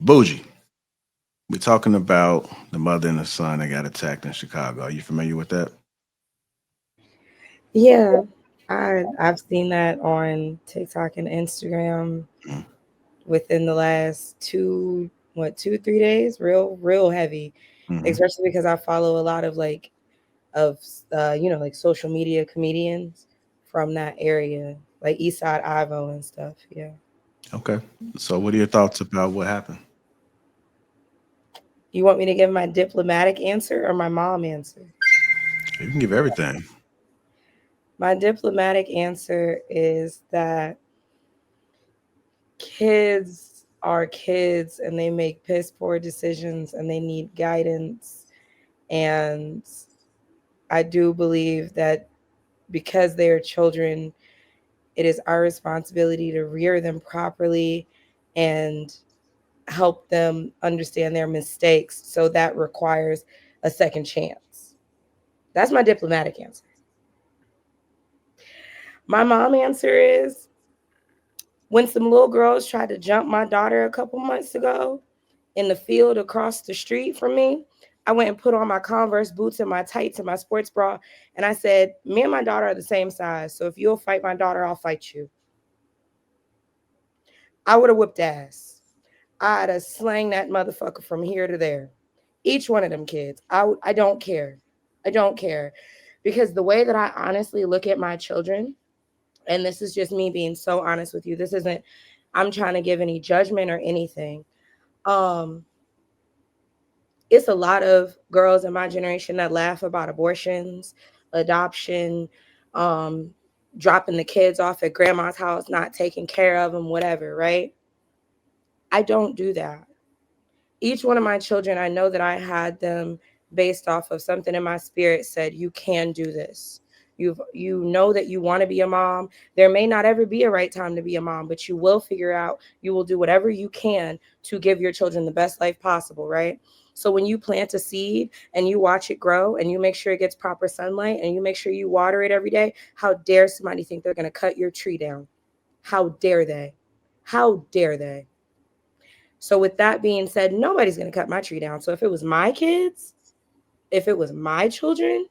Bougie, we're talking about the mother and the son that got attacked in Chicago. Are you familiar with that? Yeah, I've seen that on TikTok and Instagram within the last 2, 3 days. Real heavy, Mm-hmm. especially because I follow a lot of of like social media comedians from that area, like Eastside Ivo and stuff. Yeah. Okay. So, what are your thoughts about what happened? You want me to give my diplomatic answer or my mom answer? You can give everything. My diplomatic answer is that kids are kids and they make piss poor decisions and they need guidance. And I do believe that because they are children, it is our responsibility to rear them properly and help them understand their mistakes. So that requires a second chance. That's my diplomatic answer. My mom answer is when some little girls tried to jump my daughter a couple months ago in the field across the street from me, I went and put on my Converse boots and my tights and my sports bra. And I said, me and my daughter are the same size. So if you'll fight my daughter, I'll fight you. I would have whipped ass. I'd have slang that motherfucker from here to there. Each one of them kids. I don't care. I don't care. Because the way that I honestly look at my children, and this is just me being so honest with you, this isn't, I'm trying to give any judgment or anything. Um, it's a lot of girls in my generation that laugh about abortions, adoption, um, dropping the kids off at grandma's house, not taking care of them, whatever, right? I don't do that. Each one of my children, I know that I had them based off of something in my spirit said, you can do this. You know that you want to be a mom. There may not ever be a right time to be a mom, but you will figure out, you will do whatever you can to give your children the best life possible, right? So when you plant a seed and you watch it grow and you make sure it gets proper sunlight and you make sure you water it every day, how dare somebody think they're going to cut your tree down? How dare they? How dare they? So with that being said, nobody's going to cut my tree down. So if it was my kids, if it was my children,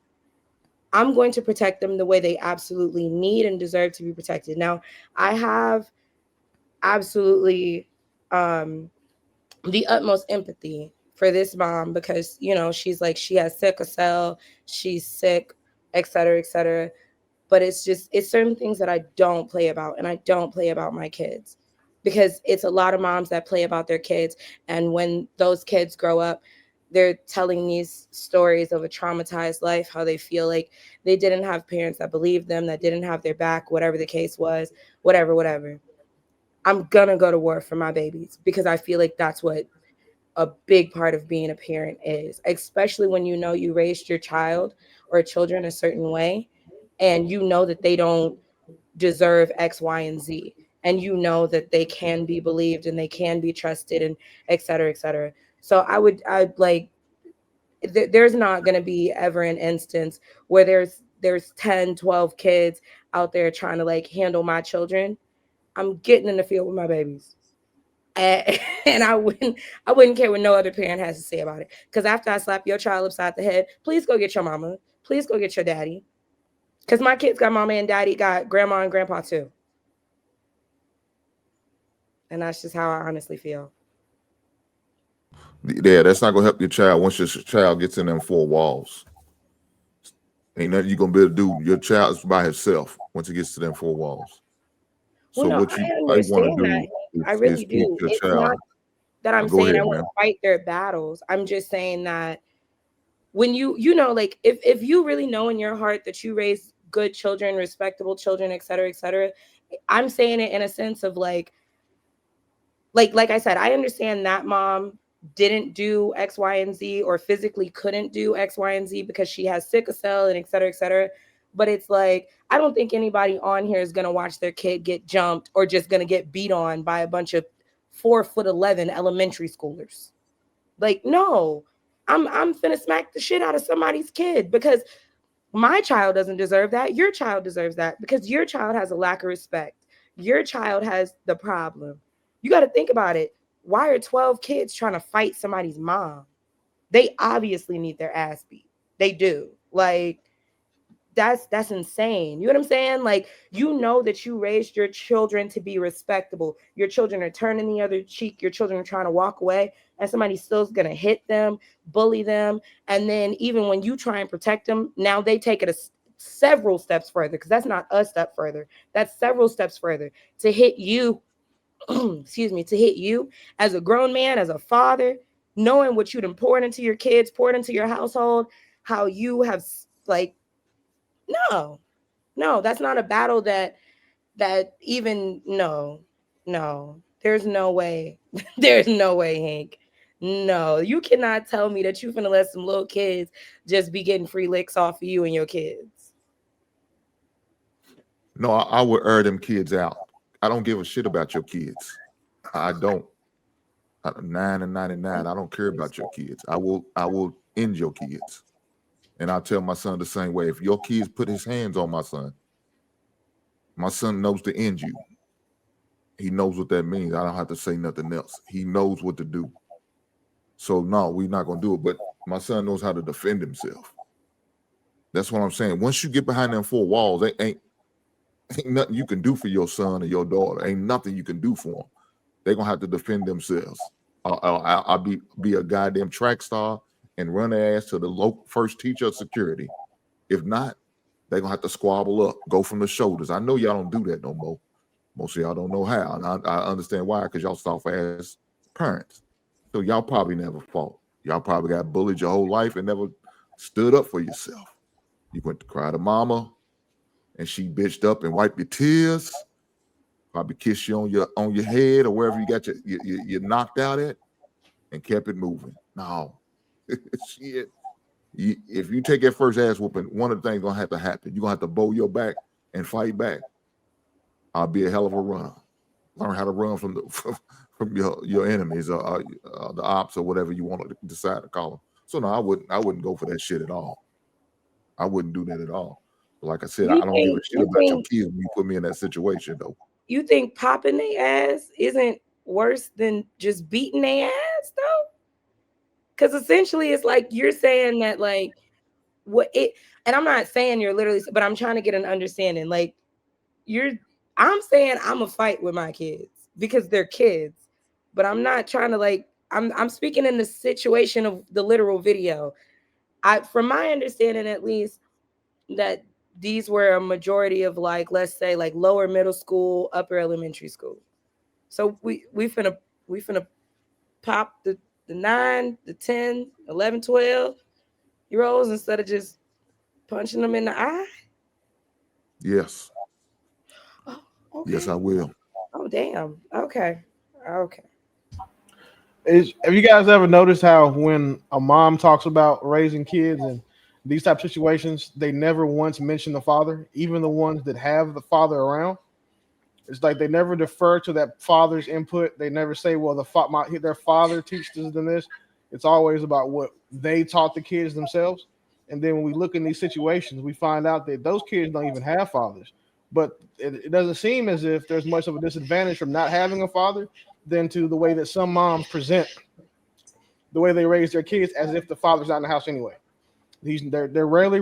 I'm going to protect them the way they absolutely need and deserve to be protected. Now, I have absolutely um the utmost empathy for this mom because she's like she has sickle cell, she's sick, et cetera, et cetera. But it's certain things that I don't play about, and I don't play about my kids because it's a lot of moms that play about their kids, and when those kids grow up, they're telling these stories of a traumatized life, how they feel like they didn't have parents that believed them, that didn't have their back, whatever the case was, whatever. I'm gonna go to war for my babies because I feel like that's what a big part of being a parent is, especially when you know you raised your child or children a certain way and you know that they don't deserve X, Y, and Z. And you know that they can be believed and they can be trusted and et cetera, et cetera. So I like, there's not going to be ever an instance where there's 10, 12 kids out there trying to like handle my children. I'm getting in the field with my babies. And, and I wouldn't care what no other parent has to say about it. Because after I slap your child upside the head, please go get your mama. Please go get your daddy. Because my kids got mama and daddy, got grandma and grandpa too. And that's just how I honestly feel. Yeah, that's not gonna help your child once your child gets in them four walls. Ain't nothing you gonna be able to do. Your child is by himself once he gets to them four walls. Well, So no, what you I might want to understand do that. I is really keep do. your It's not child. that I'm Go saying I ahead, want man. to fight their battles. I'm just saying that when like if you really know in your heart that you raise good children, respectable children, et cetera, I'm saying it in a sense of like I said, I understand that mom didn't do X, Y, and Z or physically couldn't do X, Y, and Z because she has sickle cell and et cetera, et cetera. But it's like, I don't think anybody on here is gonna watch their kid get jumped or just gonna get beat on by a bunch of 4'11" elementary schoolers. Like, no, I'm finna smack the shit out of somebody's kid because my child doesn't deserve that. Your child deserves that because your child has a lack of respect. Your child has the problem. You got to think about it. Why are 12 kids trying to fight somebody's mom? They obviously need their ass beat. They do. Like, that's insane. You know what I'm saying? Like, you know that you raised your children to be respectable. Your children are turning the other cheek. Your children are trying to walk away, and somebody still's gonna hit them, bully them, and then even when you try and protect them, now they take it several steps further, because that's not a step further. That's several steps further to hit you. Excuse me, to hit you as a grown man, as a father, knowing what you'd poured into your kids, poured into your household, how you have like, no, that's not a battle that even no, there's no way. There's no way, Hank. No, you cannot tell me that you finna let some little kids just be getting free licks off of you and your kids. No, I would air them kids out. I don't give a shit about your kids. I don't. 9 and 99. I don't care about your kids. I will end your kids. And I'll tell my son the same way. If your kids put his hands on my son knows to end you. He knows what that means. I don't have to say nothing else. He knows what to do. So no, we're not gonna do it. But my son knows how to defend himself. That's what I'm saying. Once you get behind them 4 walls, ain't nothing you can do for your son or your daughter. Ain't nothing you can do for them. They're gonna have to defend themselves. I'll be a goddamn track star and run their ass to the local first teacher of security. If not, they're gonna have to squabble up, go from the shoulders. I know y'all don't do that no more. Most of y'all don't know how, and I understand why, because y'all soft ass parents. So y'all probably never fought. Y'all probably got bullied your whole life and never stood up for yourself. You went to cry to mama, and she bitched up and wiped your tears. Probably kissed you on your head or wherever you got you knocked out at, and kept it moving. No, shit. If you take that first ass whooping, one of the things gonna have to happen. You're gonna have to bow your back and fight back. I'll be a hell of a runner. Learn how to run from your enemies or the ops or whatever you want to decide to call them. So no, I wouldn't go for that shit at all. I wouldn't do that at all. But like I said, I don't give a shit about your kids when you put me in that situation, though. You think popping their ass isn't worse than just beating their ass, though? Because essentially it's like you're saying that, like, and I'm not saying you're literally, but I'm trying to get an understanding. Like, I'm saying I'm a fight with my kids because they're kids, but I'm not trying to, like, I'm speaking in the situation of the literal video. From my understanding, at least, that these were a majority of, like, let's say, like, lower middle school, upper elementary school. So we finna pop the 9, the 10, 11, 12-year-olds instead of just punching them in the eye. Yes. Oh, okay. Yes, I will. Oh, damn. Okay. Have you guys ever noticed how when a mom talks about raising kids and these type of situations, they never once mention the father, even the ones that have the father around? It's like they never defer to that father's input. They never say, well, their father teaches them this. It's always about what they taught the kids themselves. And then when we look in these situations, we find out that those kids don't even have fathers. But it doesn't seem as if there's much of a disadvantage from not having a father than to the way that some moms present the way they raise their kids, as if the father's not in the house anyway. They're rarely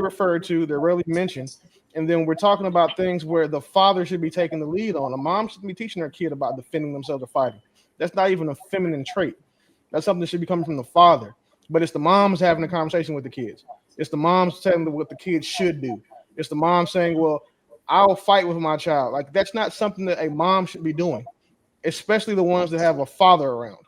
referred to, they're rarely mentioned. And then we're talking about things where the father should be taking the lead on. A mom should be teaching her kid about defending themselves or fighting. That's not even a feminine trait. That's something that should be coming from the father. But it's the moms having a conversation with the kids. It's the moms telling them what the kids should do. It's the mom saying, well, I'll fight with my child. Like, that's not something that a mom should be doing, especially the ones that have a father around.